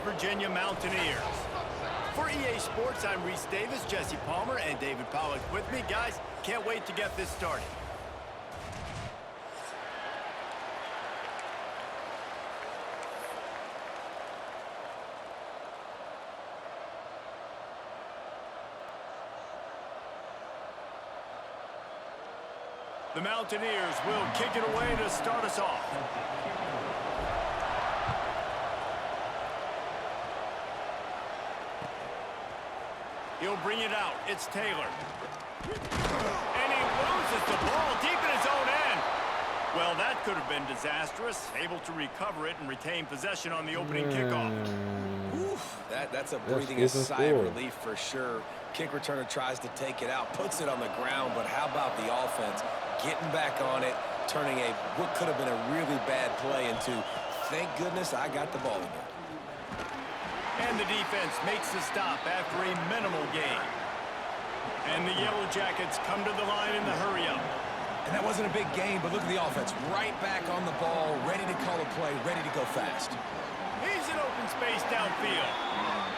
Virginia Mountaineers. For EA Sports, I'm Reese Davis, Jesse Palmer, and David Pollack with me. Guys, can't wait to get this started. The Mountaineers will kick it away to start us off. He'll bring it out. It's Taylor. And he loses the ball deep in his own end. Well, that could have been disastrous. Able to recover it and retain possession on the opening kickoff. Oof, that's a breathing sigh of relief for sure. Kick returner tries to take it out, puts it on the ground, but how about the offense getting back on it, turning what could have been a really bad play into, thank goodness I got the ball again. And the defense makes the stop after a minimal gain. And the Yellow Jackets come to the line in the hurry-up. And that wasn't a big gain, but look at the offense. Right back on the ball, ready to call a play, ready to go fast. He's in open space downfield.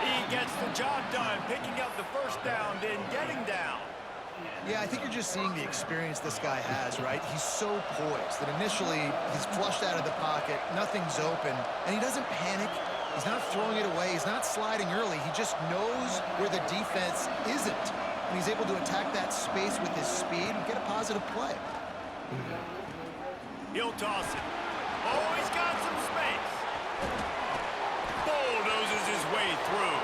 He gets the job done, picking up the first down, then getting down. Yeah, I think you're just seeing the experience this guy has, right? He's so poised that initially he's flushed out of the pocket, nothing's open, and he doesn't panic. He's not throwing it away. He's not sliding early. He just knows where the defense isn't. And he's able to attack that space with his speed and get a positive play. He'll toss it. Oh, he's got some space. Bulldozes his way through.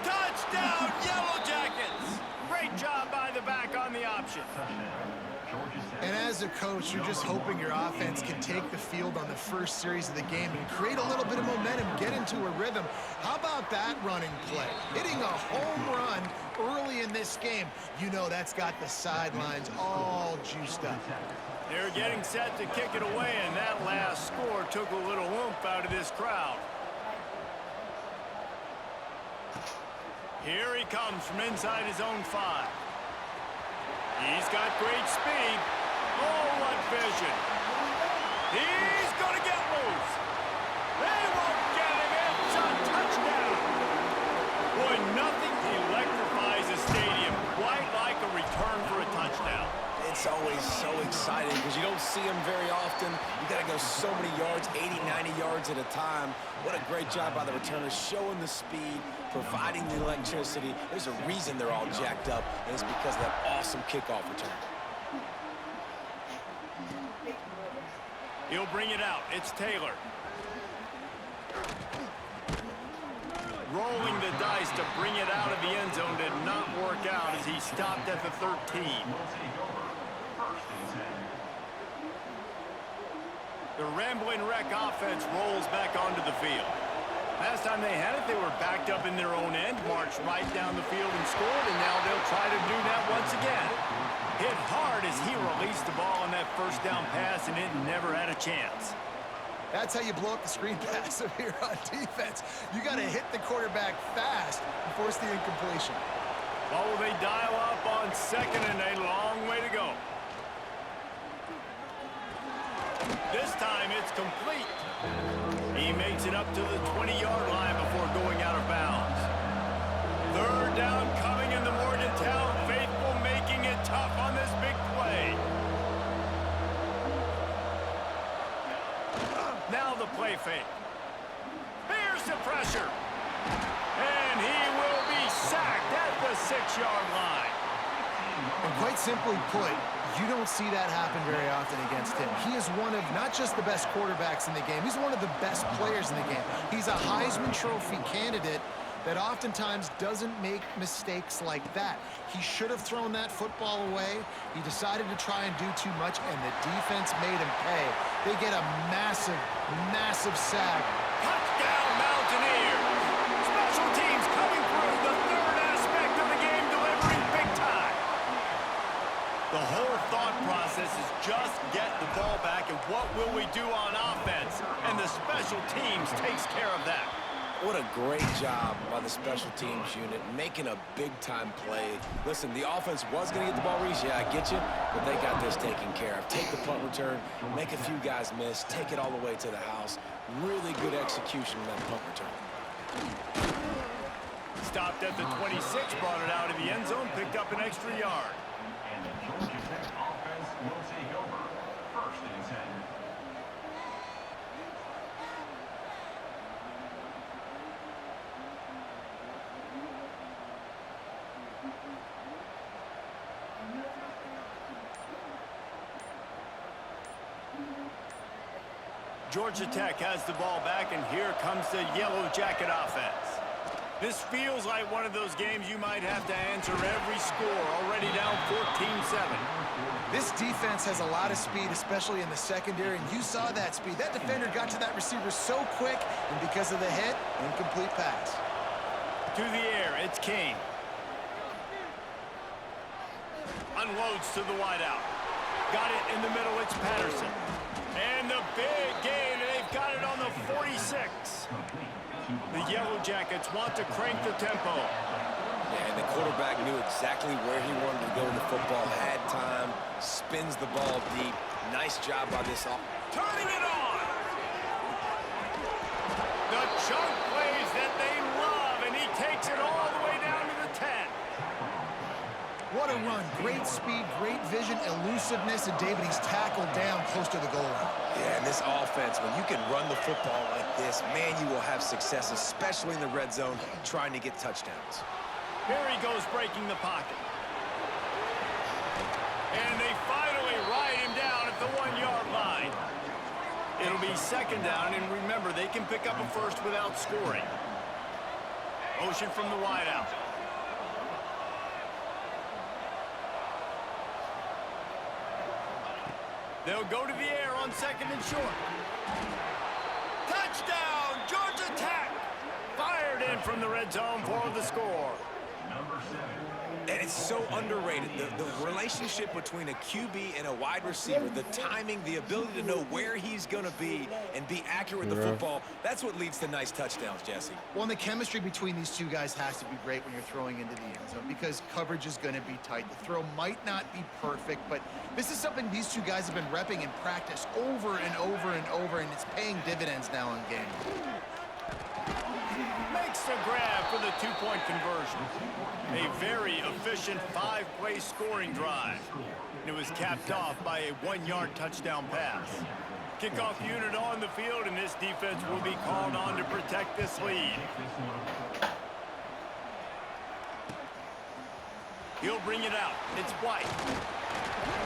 Touchdown, Yellow Jackets! Great job by the back on the option. And as a coach, you're just hoping your offense can take the field on the first series of the game and create a little bit of momentum, get into a rhythm. How about that running play? Hitting a home run early in this game. You know that's got the sidelines all juiced up. They're getting set to kick it away, and that last score took a little oomph out of this crowd. Here he comes from inside his own 5. He's got great speed. Oh, what vision. He's going to get loose. They won't get him. It's a touchdown. Boy, nothing electrifies a stadium quite like a return for a touchdown. It's always so exciting because you don't see them very often. You got to go so many yards, 80, 90 yards at a time. What a great job by the returners, showing the speed, providing the electricity. There's a reason they're all jacked up, and it's because of that awesome kickoff return. He'll bring it out. It's Taylor. Rolling the dice to bring it out of the end zone did not work out as he stopped at the 13. The Rambling Wreck offense rolls back onto the field. Last time they had it, they were backed up in their own end, marched right down the field and scored, and now they'll try to do that once again. Hit hard as he released the ball on that first down pass, and it never had a chance. That's how you blow up the screen pass up here on defense. You got to hit the quarterback fast and force the incompletion. Well, will they dial up on second and a long way to go? This time it's complete. He makes it up to the 20-yard line before going out of bounds. Third down coming in the Morgantown faithful, making it tough on this big play. Now the play fake. Here's the pressure. And he will be sacked at the 6-yard line. And quite simply put, you don't see that happen very often against him. He is one of not just the best quarterbacks in the game, he's one of the best players in the game. He's a Heisman Trophy candidate that oftentimes doesn't make mistakes like that. He should have thrown that football away. He decided to try and do too much, and the defense made him pay. They get a massive, massive sack. Touchdown, Mountaineers! Special teams coming through, the third aspect of the game, delivering big time. The whole thought process is just get the ball back, and what will we do on offense? And the special teams takes care of that. What a great job by the special teams unit, making a big-time play. Listen, the offense was going to get the ball, Reese. Yeah, I get you, but they got this taken care of. Take the punt return, make a few guys miss, take it all the way to the house. Really good execution on that punt return. Stopped at the 26, brought it out of the end zone, picked up an extra yard. And the Georgia Tech offense will take over. 1st and 10. Georgia Tech has the ball back, and here comes the Yellow Jacket offense. This feels like one of those games you might have to answer every score, already down 14-7. This defense has a lot of speed, especially in the secondary, and you saw that speed. That defender got to that receiver so quick, and because of the hit, incomplete pass. To the air, it's King. Unloads to the wideout. Got it in the middle, it's Patterson. And the big gain, and they've got it on the 46. The Yellow Jackets want to crank the tempo. And the quarterback knew exactly where he wanted to go with the football, had time, spins the ball deep. Nice job by this offense. Turning it on! The chunk plays that they love, and he takes it all the way down to the 10. What a run. Great speed, great vision, elusiveness, and David, he's tackled down close to the goal line. Yeah, and this offense, when you can run the football like this, man, you will have success, especially in the red zone, trying to get touchdowns. Here he goes, breaking the pocket. And they finally ride him down at the 1-yard line. It'll be 2nd down, and remember, they can pick up a first without scoring. Motion from the wideout. They'll go to the air on 2nd and short. Touchdown, Georgia Tech! Fired in from the red zone for the score. Number 7. And it's so underrated. The relationship between a QB and a wide receiver, the timing, the ability to know where he's going to be and be accurate with the football, that's what leads to nice touchdowns, Jesse. Well, and the chemistry between these two guys has to be great when you're throwing into the end zone because coverage is going to be tight. The throw might not be perfect, but this is something these two guys have been repping in practice over and over and over, and it's paying dividends now in game. Makes the grab for the 2-point conversion. A very efficient 5-play scoring drive. It was capped off by a 1-yard touchdown pass. Kickoff unit on the field, and this defense will be called on to protect this lead. He'll bring it out. It's White.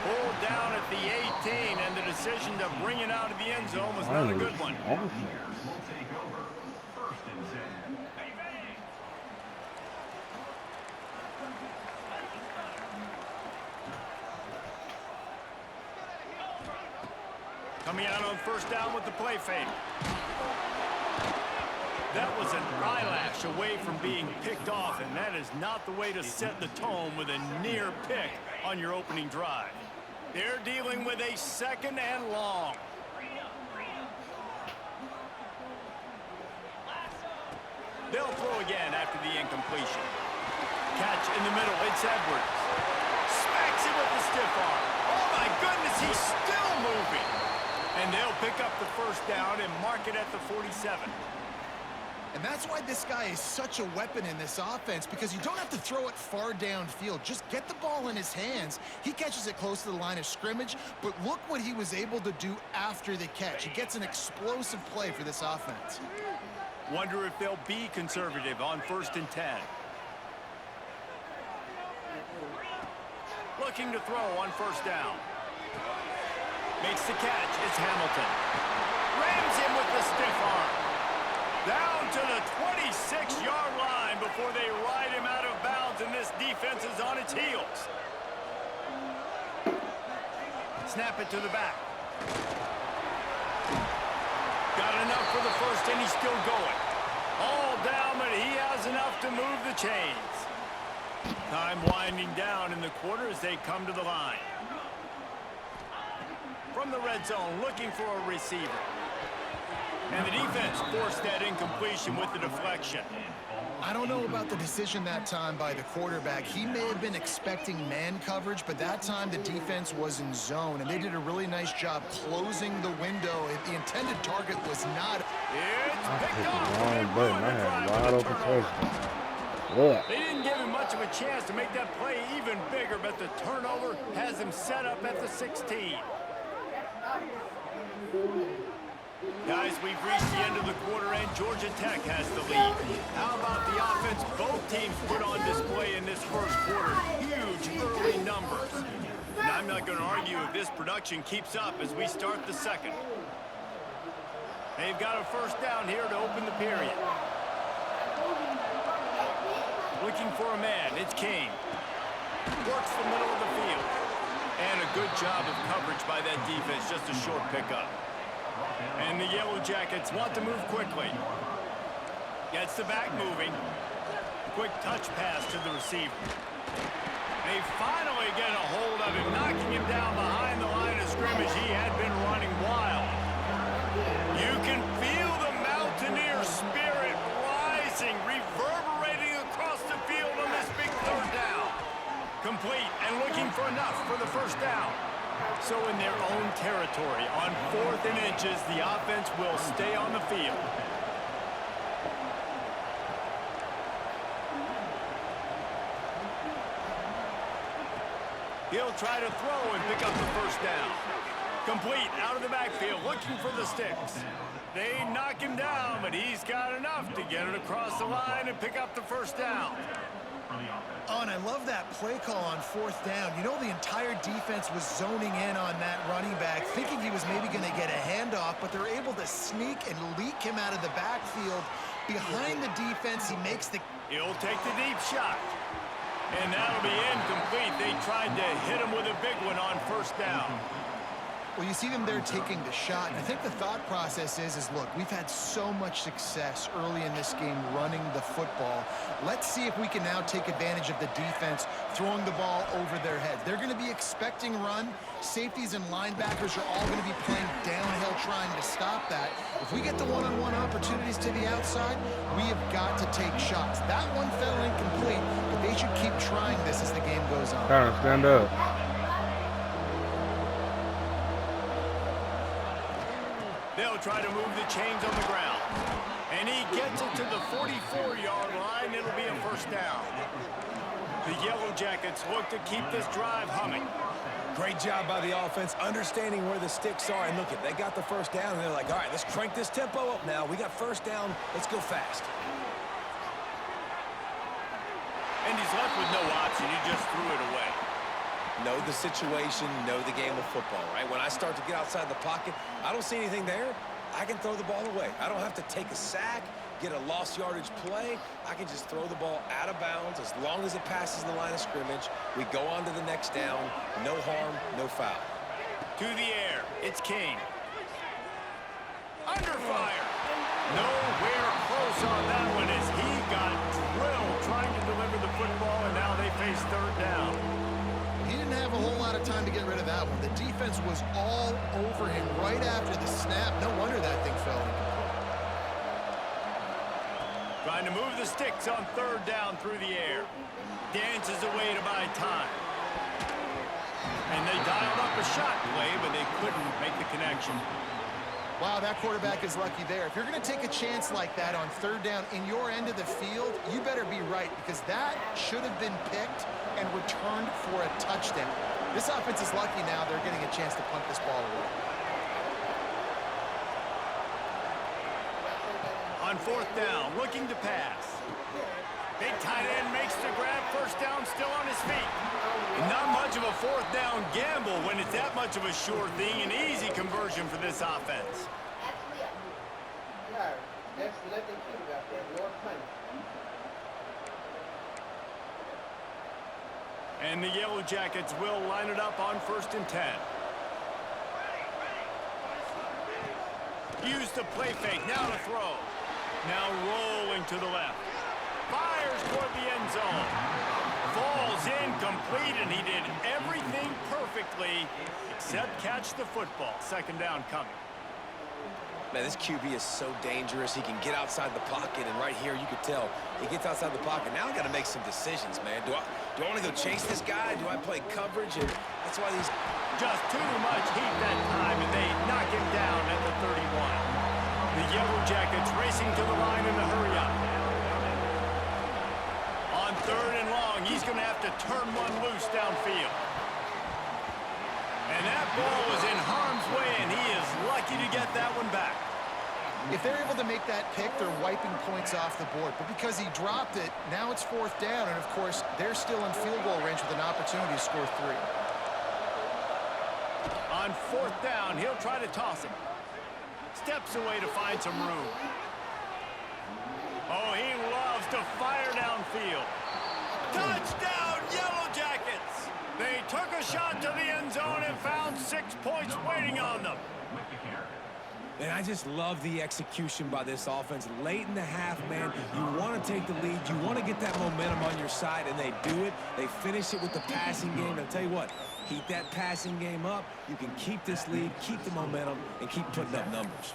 Pulled down at the 18, and the decision to bring it out of the end zone was not a good one. Coming out on 1st down with the play fake. That was an eyelash away from being picked off, and that is not the way to set the tone with a near pick on your opening drive. They're dealing with a 2nd and long. They'll throw again after the incompletion. Catch in the middle, it's Edwards. Smacks him with the stiff arm. Oh my goodness, he's still moving. And they'll pick up the 1st down and mark it at the 47. And that's why this guy is such a weapon in this offense, because you don't have to throw it far downfield. Just get the ball in his hands. He catches it close to the line of scrimmage, but look what he was able to do after the catch. He gets an explosive play for this offense. Wonder if they'll be conservative on 1st and 10. Looking to throw on 1st down. Makes the catch. It's Hamilton. Rams him with the stiff arm. Down to the 26-yard line before they ride him out of bounds, and this defense is on its heels. Snap it to the back. Got enough for the 1st, and he's still going. All down, but he has enough to move the chains. Time winding down in the quarter as they come to the line. From the red zone, looking for a receiver. And the defense forced that incompletion with the deflection. I don't know about the decision that time by the quarterback. He may have been expecting man coverage, but that time the defense was in zone, and they did a really nice job closing the window. The intended target was not. It's I picked hit the off. wrong button. I had a wide open touchdown. Yeah. They didn't give him much of a chance to make that play even bigger, but the turnover has him set up at the 16. Guys, we've reached the end of the quarter, and Georgia Tech has the lead. How about the offense both teams put on display in this first quarter? Huge early numbers. And I'm not going to argue if this production keeps up as we start the second. They've got a first down here to open the period. Looking for a man, it's Kane. Works the middle of the field. And a good job of coverage by that defense, just a short pickup. And the Yellow Jackets want to move quickly. Gets the back moving. Quick touch pass to the receiver. They finally get a hold of him, knocking him down behind the line of scrimmage. He had been running wild. You can feel the Mountaineer spirit rising, reverberating across the field on this big third down. Complete and looking for enough for the first down. So in their own territory, on 4th and inches, the offense will stay on the field. He'll try to throw and pick up the first down. Complete out of the backfield, looking for the sticks. They knock him down, but he's got enough to get it across the line and pick up the first down. Oh, and I love that play call on 4th down. You know, the entire defense was zoning in on that running back, thinking he was maybe going to get a handoff, but they're able to sneak and leak him out of the backfield. Behind the defense, he makes the... He'll take the deep shot. And that'll be incomplete. They tried to hit him with a big one on first down. Well, you see them there taking the shot. And I think the thought process is, look, we've had so much success early in this game running the football. Let's see if we can now take advantage of the defense throwing the ball over their heads. They're going to be expecting run. Safeties and linebackers are all going to be playing downhill trying to stop that. If we get the one-on-one opportunities to the outside, we have got to take shots. That one fell incomplete, but they should keep trying this as the game goes on. Connor, stand up. They'll try to move the chains on the ground. And he gets it to the 44-yard line. It'll be a first down. The Yellow Jackets look to keep this drive humming. Great job by the offense, understanding where the sticks are. And look, they got the first down, and they're like, all right, let's crank this tempo up now. We got first down. Let's go fast. And he's left with no option. He just threw it away. Know the situation, know the game of football, right? When I start to get outside the pocket, I don't see anything there. I can throw the ball away. I don't have to take a sack, get a lost yardage play. I can just throw the ball out of bounds as long as it passes the line of scrimmage. We go on to the next down. No harm, no foul. To the air. It's King. Under fire. Nowhere close on that one as he got drilled trying to deliver the football, and now they face third down. He didn't have a whole lot of time to get rid of that one. The defense was all over him right after the snap. No wonder that thing fell incomplete. Trying to move the sticks on third down through the air. Dances away to buy time. And they dialed up a shot play, but they couldn't make the connection. Wow, that quarterback is lucky there. If you're going to take a chance like that on third down in your end of the field, you better be right, because that should have been picked and returned for a touchdown. This offense is lucky now they're getting a chance to punt this ball away. On fourth down, looking to pass. Big tight end makes the grab, first down, still on his feet. Not much of a fourth down gamble when it's that much of a sure thing, an easy conversion for this offense. And the Yellow Jackets will line it up on 1st and 10. Use the play fake, now to throw. Now rolling to the left. Fires toward the end zone. Falls incomplete, and he did everything perfectly except catch the football. Second down coming. Man, this QB is so dangerous. He can get outside the pocket, and right here you can tell he gets outside the pocket. Now I got to make some decisions, man. Do I want to go chase this guy? Do I play coverage? And that's why these... Just too much heat that time, and they knock him down at the 31. The Yellow Jackets racing to the line in a hurry up. On 3rd and long, he's going to have to turn one loose downfield. And that ball is in harm's way, and he is lucky to get that one back. If they're able to make that pick, they're wiping points off the board. But because he dropped it, now it's 4th down, and of course, they're still in field goal range with an opportunity to score 3. On 4th down, he'll try to toss him. Steps away to find some room. Oh, he loves to fire downfield. Touchdown, Yellow Jackets! They took a shot to the end zone and found 6 points waiting on them. And I just love the execution by this offense. Late in the half, man, you want to take the lead. You want to get that momentum on your side, and they do it. They finish it with the passing game. I'll tell you what, keep that passing game up. You can keep this lead, keep the momentum, and keep putting up numbers.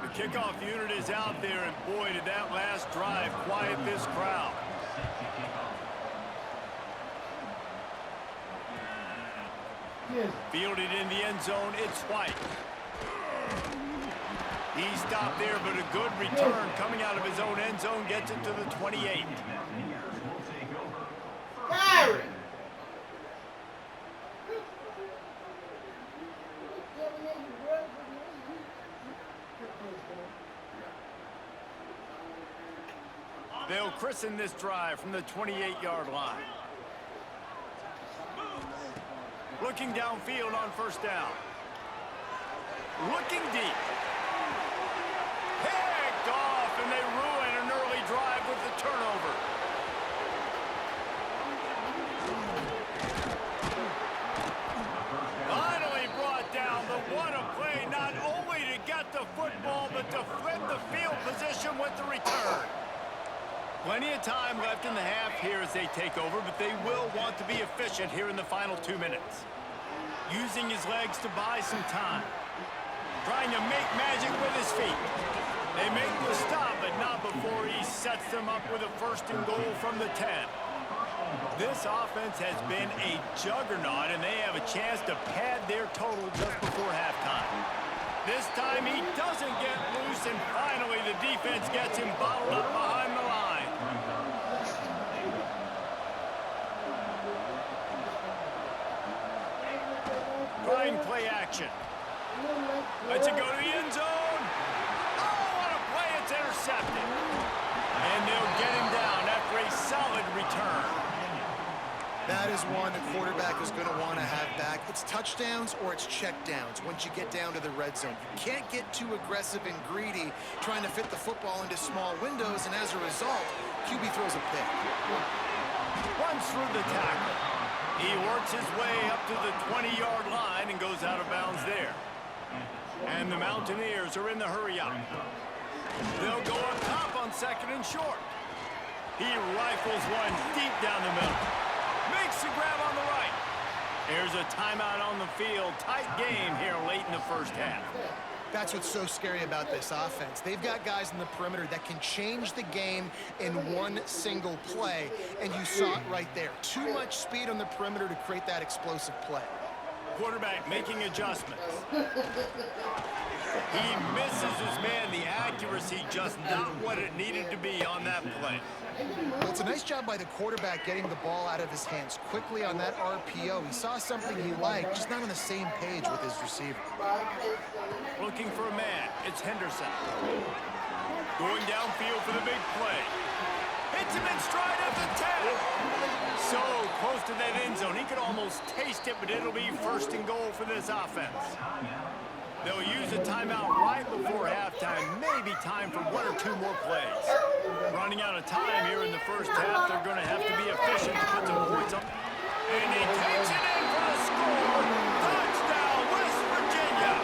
The kickoff unit is out there, and boy, did that last drive quiet this crowd. Fielded in the end zone, it's White. He stopped there, but a good return coming out of his own end zone gets it to the 28. They'll christen this drive from the 28-yard line. Looking downfield on 1st down. Looking deep. Picked off, and they ruin an early drive with the turnover. Finally brought down, but what a play, not only to get the football, but to flip the field position with the return. Plenty of time left in the half here as they take over, but they will want to be efficient here in the final 2 minutes. Using his legs to buy some time. Trying to make magic with his feet. They make the stop, but not before he sets them up with a 1st and goal from the 10. This offense has been a juggernaut, and they have a chance to pad their total just before halftime. This time he doesn't get loose, and finally the defense gets him bottled up behind the line. Trying play action. Let's it go to the end zone. Oh, what a play. It's intercepted. And they'll get him down after a solid return. That is one the quarterback is going to want to have back. It's touchdowns or it's checkdowns once you get down to the red zone. You can't get too aggressive and greedy trying to fit the football into small windows, and as a result, QB throws a pick. Runs through the tackle. He works his way up to the 20-yard line and goes out of bounds there. And the Mountaineers are in the hurry-up. They'll go up top on 2nd and short. He rifles one deep down the middle. Makes the grab on the right. There's a timeout on the field. Tight game here late in the 1st half. That's what's so scary about this offense. They've got guys in the perimeter that can change the game in one single play, and you saw it right there. Too much speed on the perimeter to create that explosive play. Quarterback making adjustments. He misses his man. The accuracy just not what it needed to be on that play. Well, it's a nice job by the quarterback getting the ball out of his hands quickly on that RPO. He saw something he liked, just not on the same page with his receiver. Looking for a man. It's Henderson. Going downfield for the big play. Hits him in stride at the 10. So close to that end zone. He could almost taste it, but it'll be 1st and goal for this offense. They'll use a timeout right before halftime. Maybe time for 1 or 2 more plays. Running out of time here in the 1st half. They're going to have to be efficient to put some points up. And he takes it in for the score. Touchdown, West Virginia.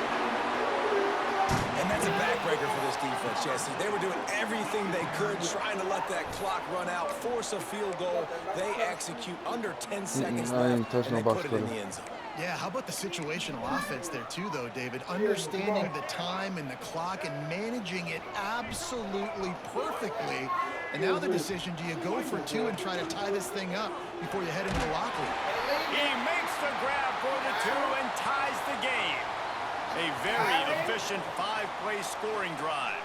And that's a backbreaker for this defense, Jesse. They were doing everything they could, trying to let that clock run out, force a field goal. They execute under 10 seconds left, and they put it in the end zone. Yeah, how about the situational offense there too, though, David? Understanding the time and the clock and managing it absolutely perfectly. And now the decision, do you go for two and try to tie this thing up before you head into the locker room? He makes the grab for the two and ties the game. A very efficient 5-play scoring drive.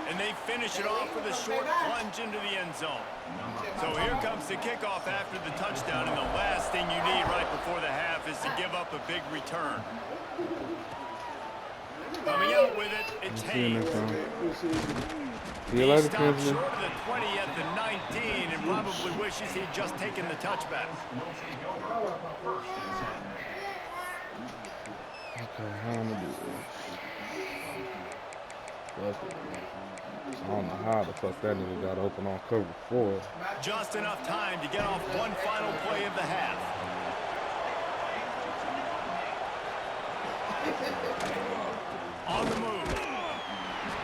And they finish it off with a short plunge into the end zone. So here comes the kickoff after the touchdown, and the last thing you need right before the half is to give up a big return. Coming out with it, it's Hayes. He stopped short of the 20 at the 19 and probably wishes he'd just taken the touchback. Okay, how am I gonna do this? I don't know how the fuck that nigga got open on cover 4. Just enough time to get off one final play of the half. On the move.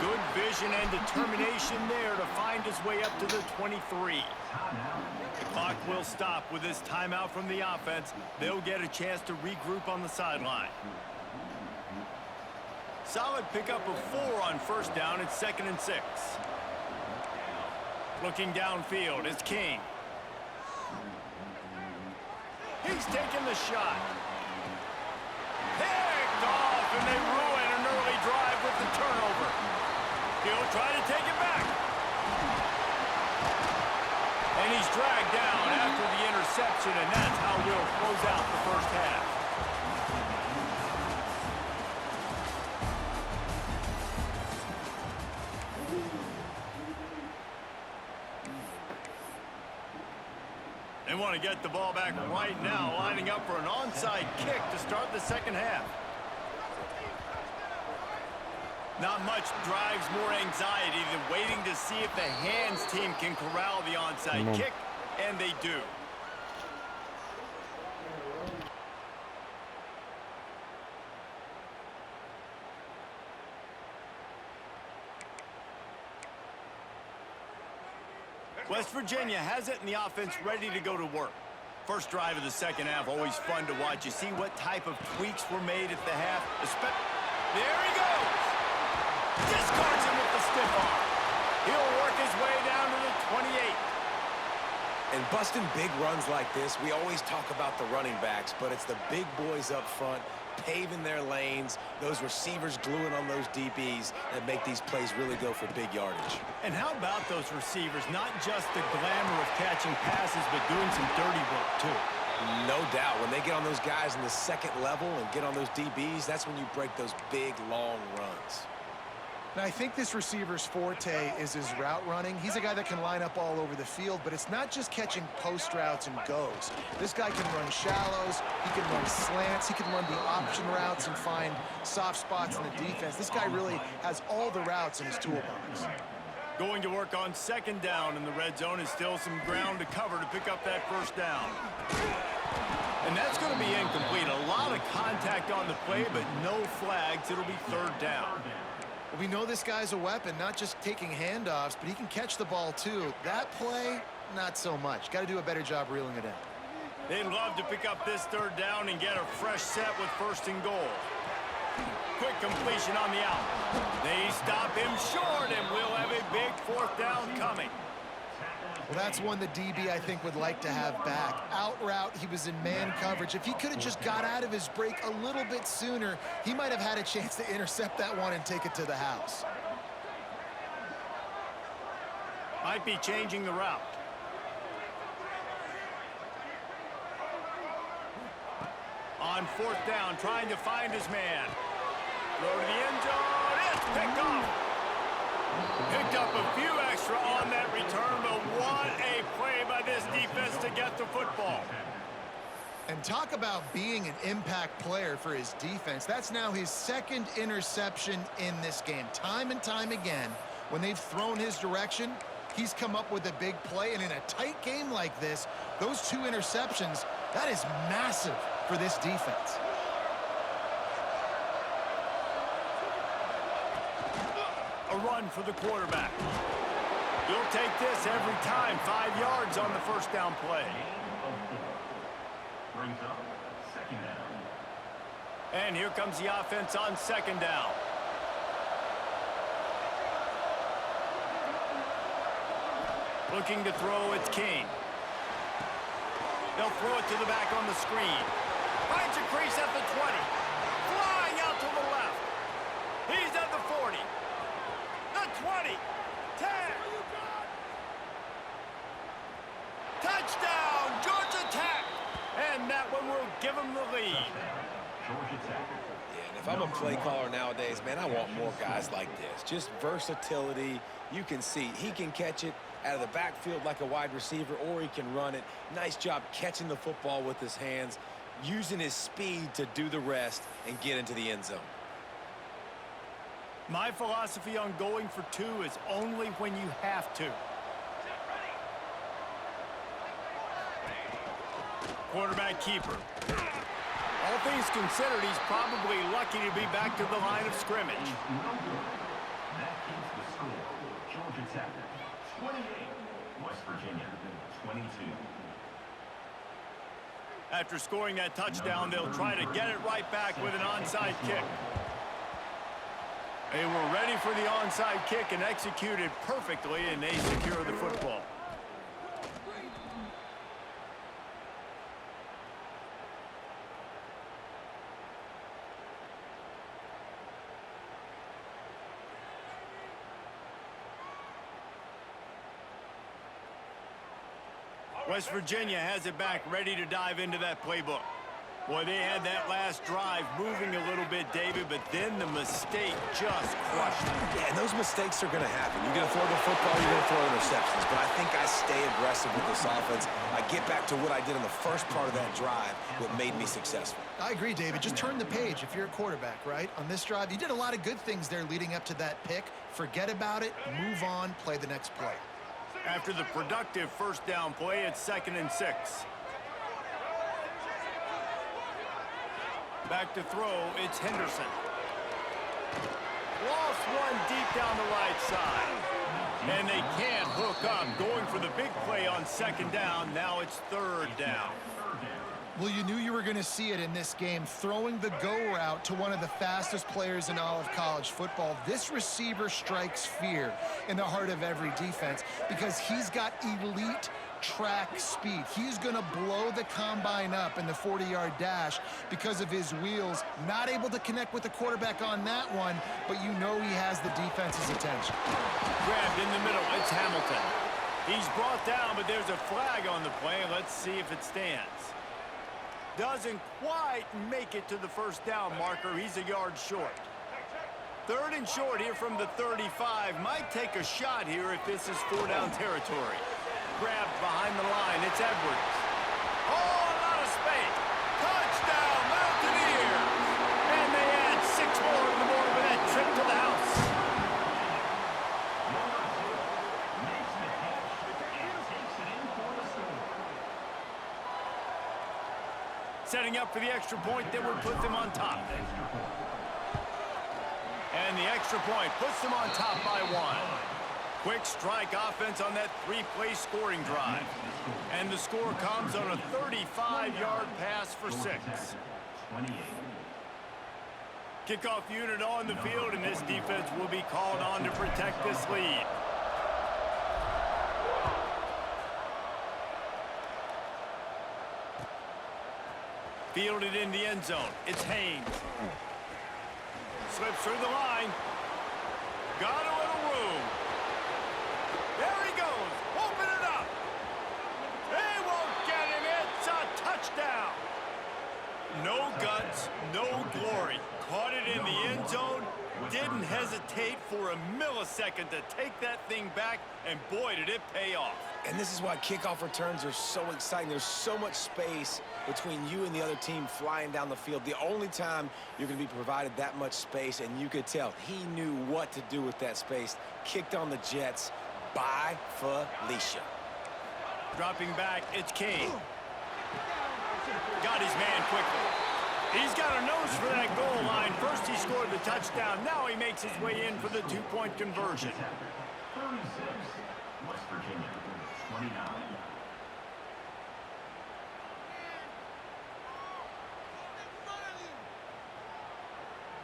Good vision and determination there to find his way up to the 23. The clock will stop with this timeout from the offense. They'll get a chance to regroup on the sideline. Solid pickup of 4 on first down. It's 2nd and 6. Looking downfield is King. He's taking the shot. Picked off, and they ruin an early drive with the turnover. He'll try to take it back. And he's dragged down after the interception, and that's how we'll close out the first half. They want to get the ball back right now, lining up for an onside kick to start the second half. Not much drives more anxiety than waiting to see if the hands team can corral the onside kick, and they do. West Virginia has it, and the offense ready to go to work. First drive of the second half, always fun to watch. You see what type of tweaks were made at the half. There he goes! Discards him with the stiff arm. He'll work his way down to the 28. And busting big runs like this, we always talk about the running backs, but it's the big boys up front paving their lanes, those receivers gluing on those DBs that make these plays really go for big yardage. And how about those receivers? Not just the glamour of catching passes, but doing some dirty work, too. No doubt. When they get on those guys in the second level and get on those DBs, that's when you break those big, long runs. Now, I think this receiver's forte is his route running. He's a guy that can line up all over the field, but it's not just catching post routes and goes. This guy can run shallows, he can run slants, he can run the option routes and find soft spots in the defense. This guy really has all the routes in his toolbox. Going to work on second down in the red zone is still some ground to cover to pick up that first down. And that's going to be incomplete. A lot of contact on the play, but no flags. It'll be third down. We know this guy's a weapon, not just taking handoffs, but he can catch the ball too. That play, not so much. Got to do a better job reeling it in. They'd love to pick up this third down and get a fresh set with 1st and goal. Quick completion on the out. They stop him short, and we'll have a big 4th down coming. Well, that's one the DB, I think, would like to have back. Out route, he was in man coverage. If he could have just got out of his break a little bit sooner, he might have had a chance to intercept that one and take it to the house. Might be changing the route. On 4th down, trying to find his man. Throw to the end zone. It's picked off. Picked up a few extra on that return, but what a play by this defense to get the football. And talk about being an impact player for his defense. That's now his 2nd interception in this game. Time and time again, when they've thrown his direction, he's come up with a big play. And in a tight game like this, those 2 interceptions, that is massive for this defense. A run for the quarterback. He'll take this every time. 5 yards on the first down play. Brings up 2nd down. And here comes the offense on second down. Looking to throw, it's King. They'll throw it to the back on the screen. Finds a crease at the 20. Flying out to the left. He's at the 40. The 20. 10. Touchdown, Georgia Tech. And that one will give them the lead. Yeah, and if I'm a play caller nowadays, man, I want more guys like this. Just versatility. You can see he can catch it out of the backfield like a wide receiver, or he can run it. Nice job catching the football with his hands, using his speed to do the rest and get into the end zone. My philosophy on going for two is only when you have to. Quarterback keeper. All things considered, he's probably lucky to be back to the line of scrimmage. That keeps the score. Georgia Tech 28, West Virginia 22. After scoring that touchdown, they'll try to get it right back with an onside kick. They were ready for the onside kick and executed perfectly, and they secure the football. West Virginia has it back, ready to dive into that playbook. Boy, they had that last drive moving a little bit, David, but then the mistake just crushed them. Yeah, and those mistakes are going to happen. You're going to throw the football, you're going to throw interceptions. But I think I stay aggressive with this offense. I get back to what I did in the first part of that drive, what made me successful. I agree, David. Just turn the page if you're a quarterback, right? On this drive, you did a lot of good things there leading up to that pick. Forget about it, move on, play the next play. After the productive first down play, it's 2nd and 6. Back to throw, it's Henderson. Lost one deep down the right side. And they can't hook up, going for the big play on 2nd down. Now it's 3rd down. Well, you knew you were going to see it in this game, throwing the go route to one of the fastest players in all of college football. This receiver strikes fear in the heart of every defense because he's got elite track speed. He's going to blow the combine up in the 40-yard dash because of his wheels. Not able to connect with the quarterback on that one, but you know he has the defense's attention. Grabbed in the middle, it's Hamilton. He's brought down, but there's a flag on the play. Let's see if it stands. Doesn't quite make it to the first down marker. He's a yard short. 3rd and short here from the 35. Might take a shot here if this is 4-down territory. Grabbed behind the line. It's Edwards. Oh, a lot of space. Touchdown, Mountaineers. And they add 6 more in the morning with that trip to the house. Makes the catch and takes it in for the score. Setting up for the extra point that would put them on top. And the extra point puts them on top by 1. Quick strike offense on that 3-play scoring drive. And the score comes on a 35-yard pass for 6. Kickoff unit on the field, and this defense will be called on to protect this lead. Fielded in the end zone. It's Haynes. Slips through the line. Got a little room. There he goes. Open it up. They won't get him. It's a touchdown. No guts, no glory. Caught it in the end zone. Didn't hesitate for a millisecond to take that thing back, and boy, did it pay off. And this is why kickoff returns are so exciting. There's so much space between you and the other team flying down the field. The only time you're going to be provided that much space, and you could tell he knew what to do with that space. Kicked on the Jets by Felicia. Dropping back, it's Kane. Got his man quickly. He's got a nose for that goal line. First he scored the touchdown. Now he makes his way in for the 2-point conversion. 36, West Virginia 29.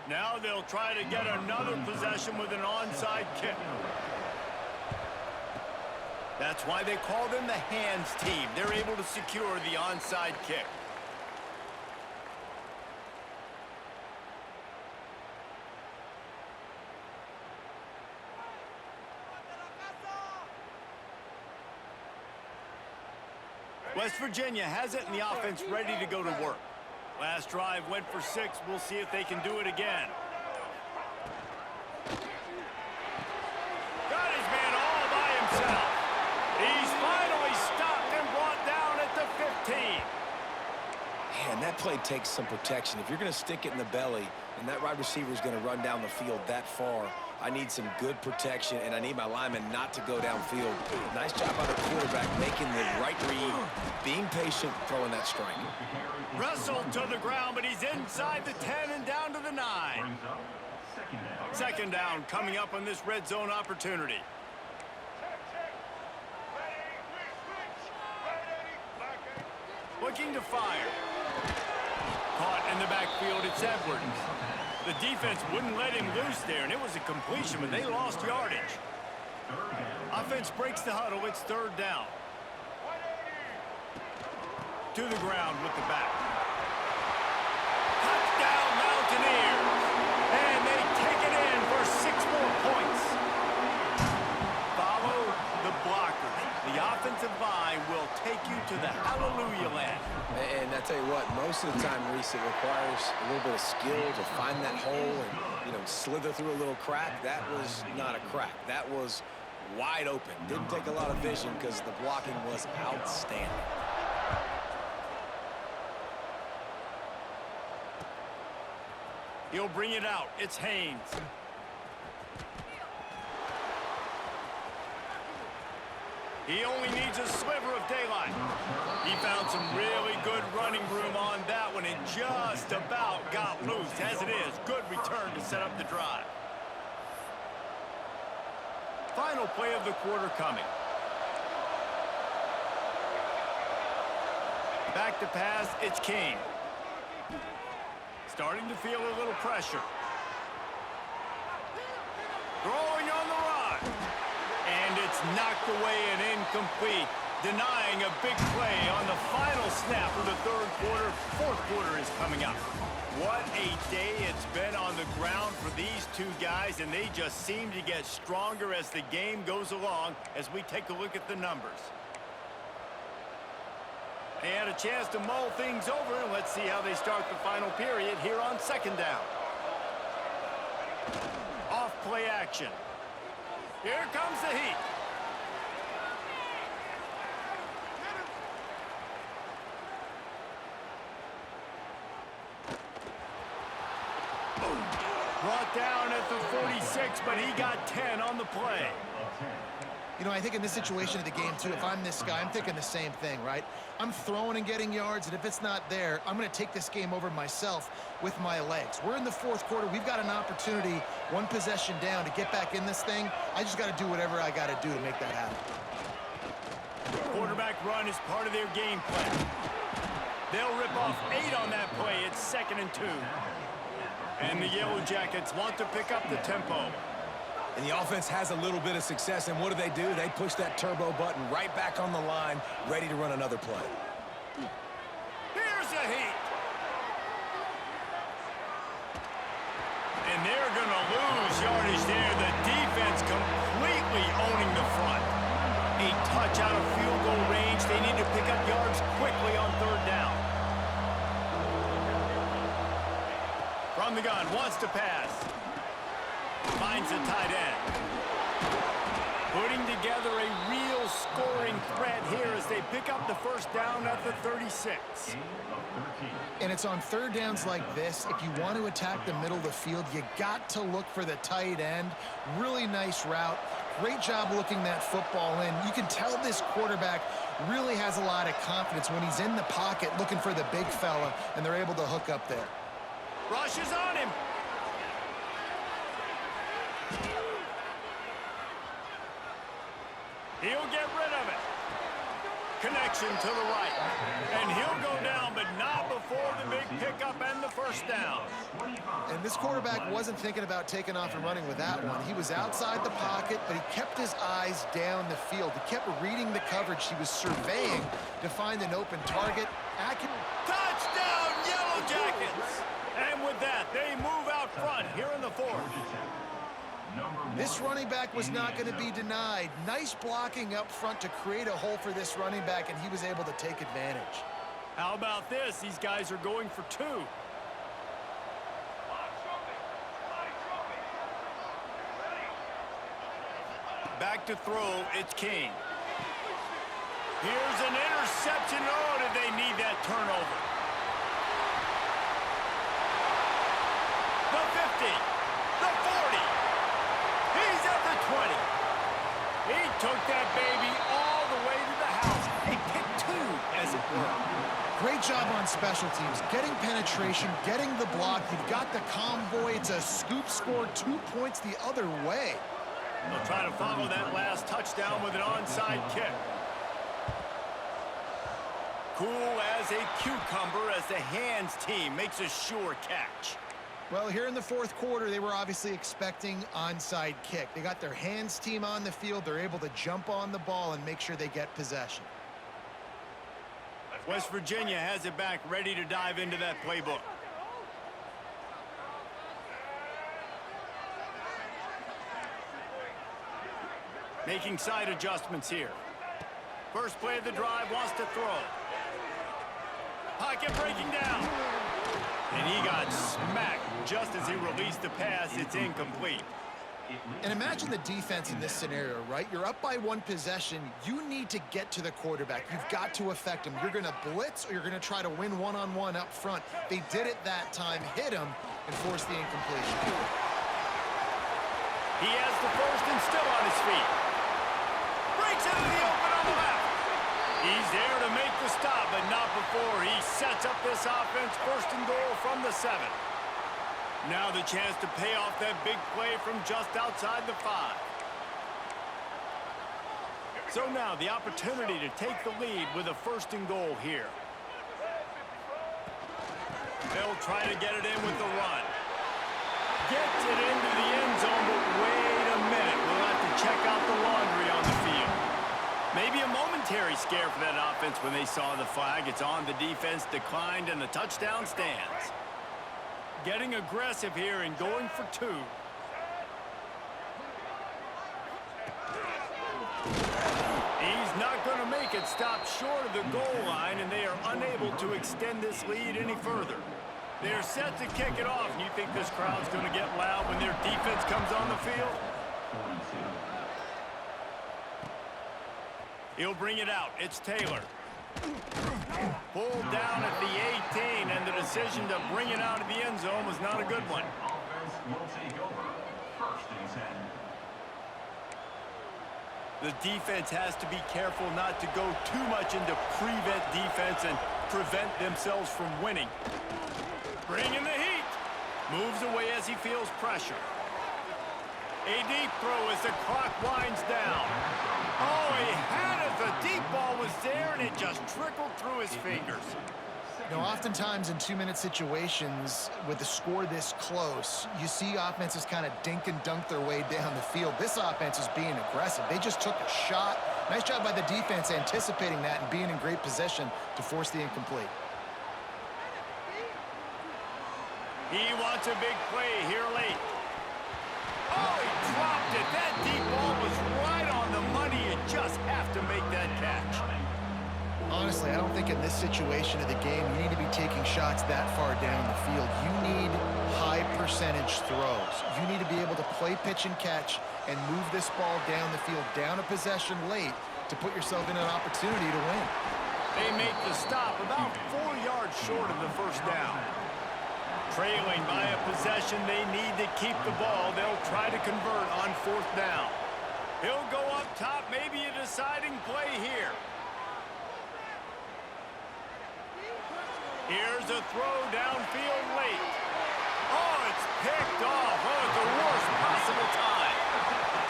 Now they'll try to get another possession with an onside kick. That's why they call them the hands team. They're able to secure the onside kick. West Virginia has it and the offense ready to go to work. Last drive went for 6. We'll see if they can do it again. Got his man all by himself. He's finally stopped and brought down at the 15. Man, that play takes some protection. If you're going to stick it in the belly and that wide receiver is going to run down the field that far, I need some good protection, and I need my lineman not to go downfield. Nice job by the quarterback making the right read, being patient, throwing that strike. Wrestled to the ground, but he's inside the 10 and down to the 9. Second down coming up on this red zone opportunity. Looking to fire. Caught in the backfield, it's Edwards. The defense wouldn't let him loose there, and it was a completion, but they lost yardage. Offense breaks the huddle. It's third down. To the ground with the back. Touchdown, Mountaineers. And they take it in for 6 more points. Follow the blockers. The offensive line will take you to the hallelujah land. And I tell you what, most of the time, Reese, it requires a little bit of skill to find that hole and, slither through a little crack. That was not a crack. That was wide open. Didn't take a lot of vision because the blocking was outstanding. He'll bring it out. It's Haynes. He only needs a sliver of daylight. He found some really good running room on that one and just about got loose. As it is, good return to set up the drive. Final play of the quarter coming. Back to pass, it's King. Starting to feel a little pressure. Throwing on the run. And it's knocked away and incomplete, denying a big play on the final snap of the third quarter. Fourth quarter is coming up. What a day it's been on the ground for these two guys, and they just seem to get stronger as the game goes along as we take a look at the numbers. They had a chance to mull things over, and let's see how they start the final period here on second down. Off play action. Here comes the heat. Brought down at the 46, but he got 10 on the play. I think in this situation of the game, too, if I'm this guy, I'm thinking the same thing, right? I'm throwing and getting yards, and if it's not there, I'm going to take this game over myself with my legs. We're in the fourth quarter. We've got an opportunity, one possession down, to get back in this thing. I just got to do whatever I got to do to make that happen. Quarterback run is part of their game plan. They'll rip off 8 on that play. It's 2nd and 2. And the Yellow Jackets want to pick up the tempo. And the offense has a little bit of success, and what do? They push that turbo button right back on the line, ready to run another play. Here's a heat. And they're going to lose yardage there. The defense completely owning the front. A touch out of field goal range. They need to pick up yards quickly on third down. From the gun, wants to pass. Finds a tight end. Putting together a real scoring threat here as they pick up the first down at the 36. And it's on third downs like this, if you want to attack the middle of the field, you got to look for the tight end. Really nice route. Great job looking that football in. You can tell this quarterback really has a lot of confidence when he's in the pocket looking for the big fella, and they're able to hook up there. Rush is on him. He'll get rid of it. Connection to the right. And he'll go down, but not before the big pickup and the first down. And this quarterback wasn't thinking about taking off and running with that one. He was outside the pocket, but he kept his eyes down the field. He kept reading the coverage. He was surveying to find an open target. Touchdown, Yellow Jackets! And with that, they move out front here in the fourth. This running back was not going to be denied. Nice blocking up front to create a hole for this running back, and he was able to take advantage. How about this? These guys are going for two. Back to throw, it's King. Here's an interception. Oh, did they need that turnover? The 50, the 40. He's at the 20. He took that baby all the way to the house. A pick two, as it were. Great job on special teams, getting penetration, getting the block. You've got the convoy. It's a scoop score, 2 points the other way. They'll try to follow that last touchdown with an onside kick. Cool as a cucumber as the hands team makes a sure catch. Well, here in the fourth quarter, they were obviously expecting onside kick. They got their hands team on the field. They're able to jump on the ball and make sure they get possession. West Virginia has it back, ready to dive into that playbook. Making side adjustments here. First play of the drive, wants to throw. Pocket breaking down. And he got smacked just as he released the pass. It's incomplete. And imagine the defense in this scenario, right? You're up by one possession. You need to get to the quarterback. You've got to affect him. You're going to blitz or you're going to try to win one-on-one up front. They did it that time, hit him, and forced the incompletion. He has the first and still on his feet. Breaks into the open on the left. He's there to make the stop, but not before he sets up this offense first and goal from the 7. Now the chance to pay off that big play from just outside the 5. So now the opportunity to take the lead with a first and goal here. They'll try to get it in with the run. Gets it into the end zone, but wait a minute. We'll have to check out the laundry on the field. Maybe a momentary scare for that offense when they saw the flag. It's on, the defense declined, and the touchdown stands. Getting aggressive here and going for two. He's not going to make it. Stop short of the goal line, and they are unable to extend this lead any further. They're set to kick it off, and you think this crowd's going to get loud when their defense comes on the field? He'll bring it out. It's Taylor. Pulled down at the 18, and the decision to bring it out of the end zone was not a good one. Offense will take over. First and 10. The defense has to be careful not to go too much into prevent defense and prevent themselves from winning. Bringing the heat. Moves away as he feels pressure. A deep throw as the clock winds down. Oh, he had it. The deep ball was there, and it just trickled through his fingers. You know, oftentimes in two-minute situations with the score this close, you see offenses kind of dink and dunk their way down the field. This offense is being aggressive. They just took a shot. Nice job by the defense anticipating that and being in great position to force the incomplete. He wants a big play here late. Oh, he dropped it. That deep ball was right on the money. You just have to make that catch. Honestly, I don't think in this situation of the game you need to be taking shots that far down the field. You need high percentage throws. You need to be able to play pitch and catch and move this ball down the field, down a possession late to put yourself in an opportunity to win. They make the stop about 4 yards short of the first down. Trailing by a possession, they need to keep the ball. They'll try to convert on fourth down. He'll go up top, maybe a deciding play here. Here's a throw downfield late. Oh, it's picked off. Oh, at the worst possible time.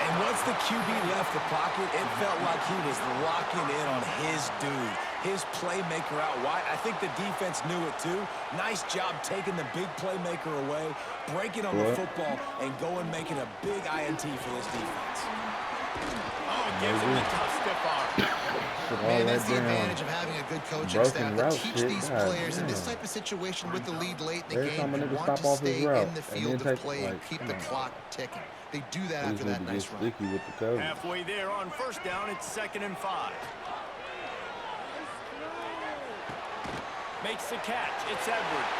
And what Once the QB left the pocket, it felt like he was locking in on his dude, his playmaker out wide. I think the defense knew it too. Nice job taking the big playmaker away, breaking on the football, and going making a big INT for this defense. Oh, gives him the tough stiff arm. Man, that's the advantage of having a good coaching staff to teach shit, these God players in this damn. type of situation with the lead late in the Every time game. a You nigga want stop to off his stay route in the and field then of take, play and like, keep come the on. clock ticking. They do that They after just that need to nice get run. sticky with the coverage. Halfway there on first down, it's 2nd and 5. Makes the catch. It's Edwards.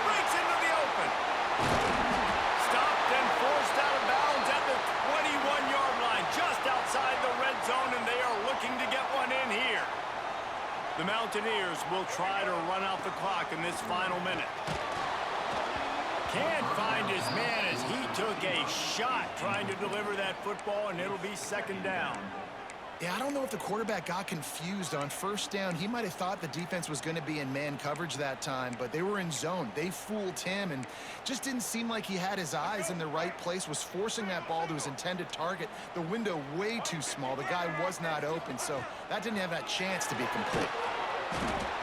Breaks into the open. Stopped and forced out of bounds at the 21-yard line, just outside the red zone, and they are looking to get one in here. The Mountaineers will try to run out the clock in this final minute. Can't find his man as he took a shot trying to deliver that football, and it'll be 2nd down. Yeah, I don't know if the quarterback got confused on first down. He might have thought the defense was going to be in man coverage that time, but they were in zone. They fooled him and just didn't seem like he had his eyes in the right place, was forcing that ball to his intended target. The window way too small. The guy was not open, so that didn't have that chance to be complete.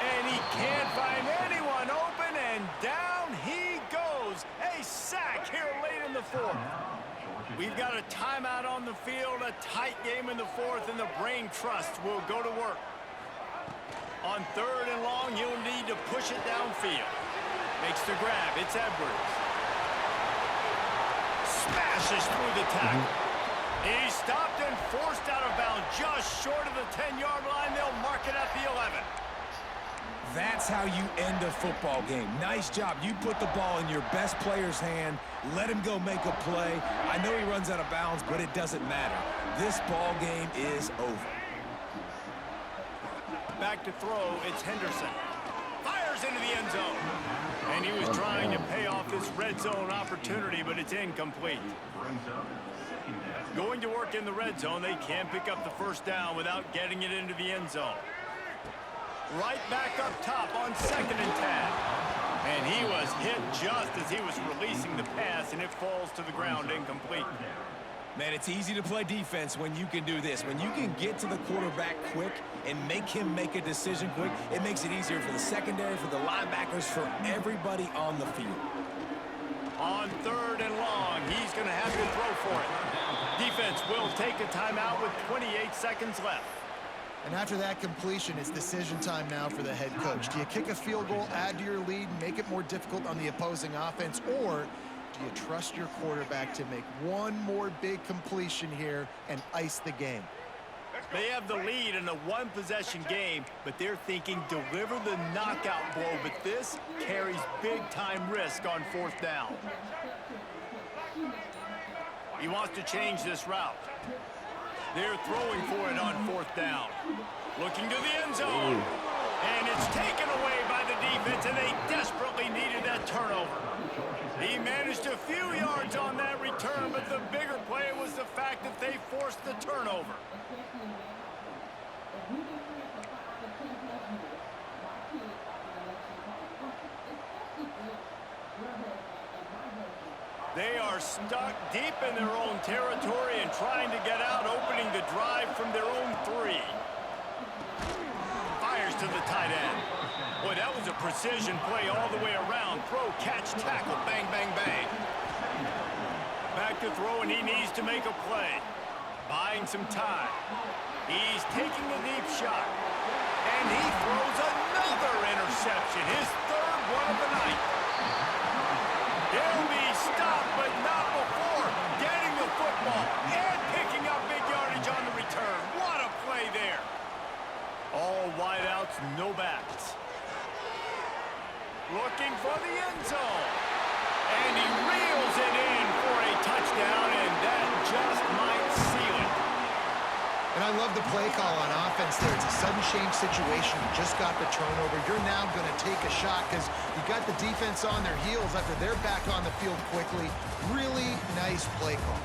And he can't find anyone open, and down he goes. A sack here late in the 4th. We've got a timeout on the field, a tight game in the 4th, and the Brain Trust will go to work. On 3rd and long, you'll need to push it downfield. Makes the grab. It's Edwards. Smashes through the tackle. He's stopped and forced out of bounds just short of the 10-yard line. They'll mark it at the 11. That's how you end a football game. Nice job. You put the ball in your best player's hand. Let him go make a play. I know he runs out of bounds, but it doesn't matter. This ball game is over. Back to throw, it's Henderson. Fires into the end zone. And he was trying to pay off this red zone opportunity, but it's incomplete. Going to work in the red zone, they can't pick up the first down without getting it into the end zone. Right back up top on 2nd and 10. And he was hit just as he was releasing the pass, and it falls to the ground incomplete. Man, it's easy to play defense when you can do this. When you can get to the quarterback quick and make him make a decision quick, it makes it easier for the secondary, for the linebackers, for everybody on the field. On 3rd and long, he's going to have to throw for it. Defense will take a timeout with 28 seconds left. And after that completion, it's decision time now for the head coach. Do you kick a field goal, add to your lead, and make it more difficult on the opposing offense, or do you trust your quarterback to make one more big completion here and ice the game? They have the lead in a one-possession game, but they're thinking deliver the knockout blow, but this carries big-time risk on 4th down. He wants to change this route. They're throwing for it on 4th down. Looking to the end zone. And it's taken away by the defense, and they desperately needed that turnover. He managed a few yards on that return, but the bigger play was the fact that they forced the turnover. They are stuck deep in their own territory and trying to get out, opening the drive from their own 3. Fires to the tight end. Boy, that was a precision play all the way around. Throw, catch, tackle, bang, bang, bang. Back to throw, and he needs to make a play. Buying some time. He's taking a deep shot. And he throws another interception, his 3rd one of the night. He'll be stopped, but not before getting the football and picking up big yardage on the return. What a play there. All wideouts, no backs. Looking for the end zone. And he reels it in for a touchdown, and that just might seal it. And I love the play call on offense there. It's a sudden change situation. You just got the turnover. You're now going to take a shot because you got the defense on their heels after they're back on the field quickly. Really nice play call.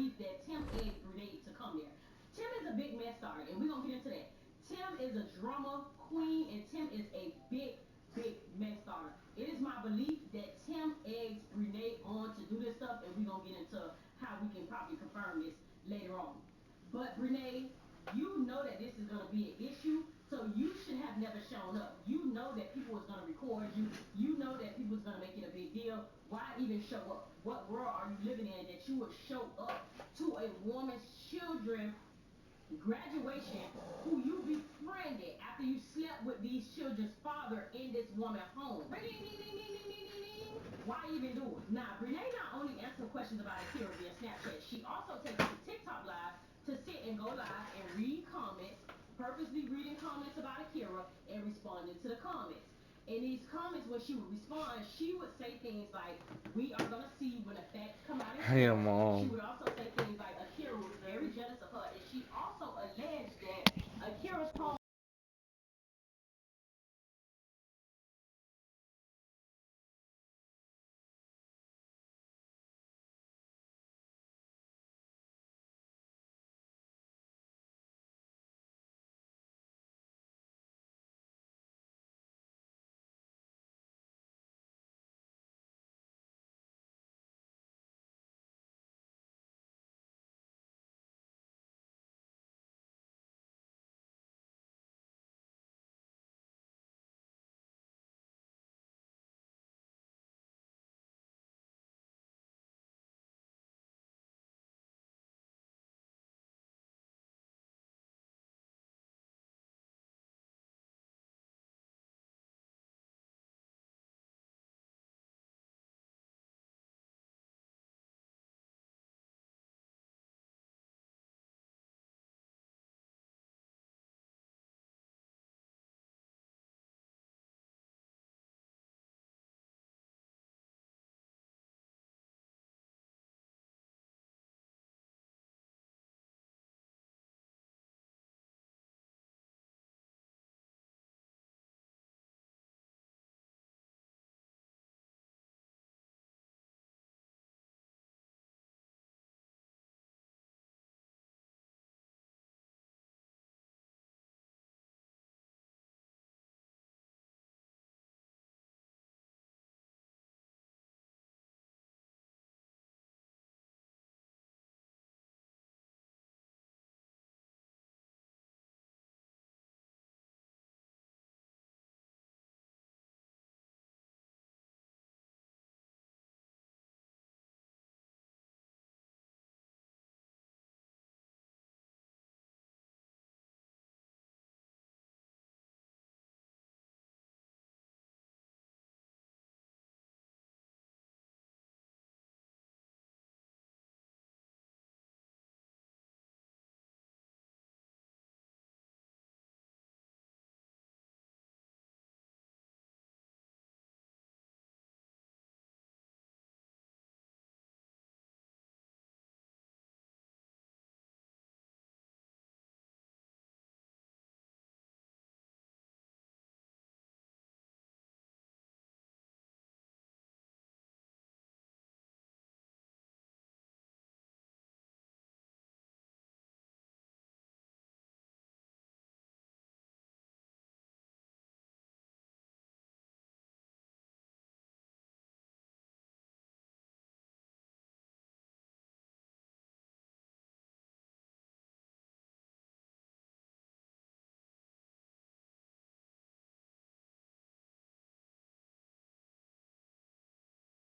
belief that Tim egged Renee to come there. Tim is a big mess starter, and we're going to get into that. Tim is a drama queen, and Tim is a big mess starter. It is my belief that Tim eggs Renee on to do this stuff, and we're going to get into how we can probably confirm this later on. But Renee, you know that this is going to be an issue, so you should have never shown up. You know that people was going to record you. You know that people was going to make it a big deal. Why even show up? What world are you living in that you would show up to a woman's children graduation who you befriended after you slept with these children's father in this woman's home? Why even do it? Now, Renee not only answers questions about Akira via Snapchat, she also takes to TikTok Live to sit and go live and read comments, purposely reading comments about Akira and responding to the comments. In these comments, when she would respond, she would say things like, "We are gonna see when the facts come out." Damn, She Mom. would also say things like Akira was very jealous of her, and she also alleged that Akira's home